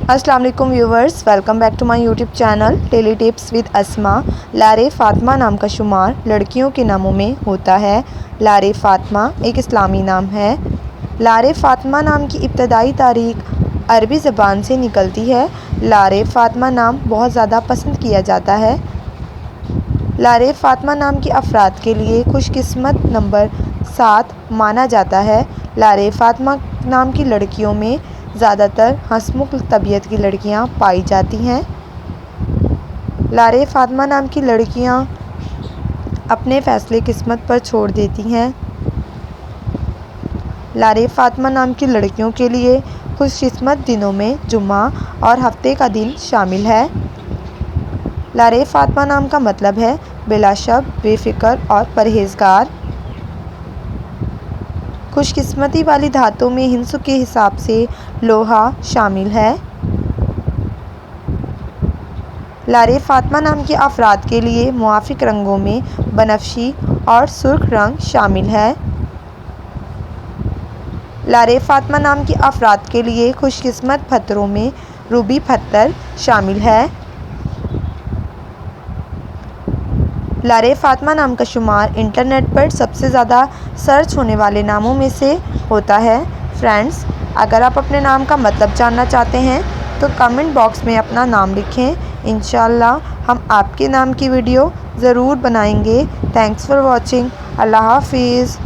अस्सलाम वालेकुम viewers, welcome back to my YouTube channel daily tips with Asma. लारे फ़ातिमा नाम का शुमार लड़कियों के नामों में होता है। लारे फ़ातिमा एक इस्लामी नाम है। लारे फ़ातिमा नाम की इब्तदाई तारीख अरबी ज़बान से निकलती है। लारे फ़ातिमा नाम बहुत ज़्यादा पसंद किया जाता है। लारे फ़ातिमा नाम के अफराद के लिए खुशकिस्मत नंबर 7 माना जाता है। लारे फ़ातिमा नाम की लड़कियों में ज़्यादातर हंसमुख तबीयत की लड़कियां पाई जाती हैं। लारे फ़ातिमा नाम की लड़कियां अपने फ़ैसले किस्मत पर छोड़ देती हैं। लारे फ़ातिमा नाम की लड़कियों के लिए खुशकिस्मत दिनों में जुम्मा और हफ्ते का दिन शामिल है। लारे फ़ातिमा नाम का मतलब है बिलाशक, बेफ़िक्र और परहेज़गार। खुशकिस्मती वाली धातों में हिंसू के हिसाब से लोहा शामिल है। लारे फ़ातिमा नाम के अफराद के लिए मुआफ़िक रंगों में बनफशी और सुर्ख रंग शामिल है। लारे फ़ातिमा नाम के अफराद के लिए खुशकिस्मत पत्थरों में रूबी पत्थर शामिल है। लारे फ़ातिमा नाम का शुमार इंटरनेट पर सबसे ज़्यादा सर्च होने वाले नामों में से होता है। फ्रेंड्स, अगर आप अपने नाम का मतलब जानना चाहते हैं तो कमेंट बॉक्स में अपना नाम लिखें। इंशाअल्लाह हम आपके नाम की वीडियो ज़रूर बनाएंगे। Thanks for watching. अल्लाह हाफिज़।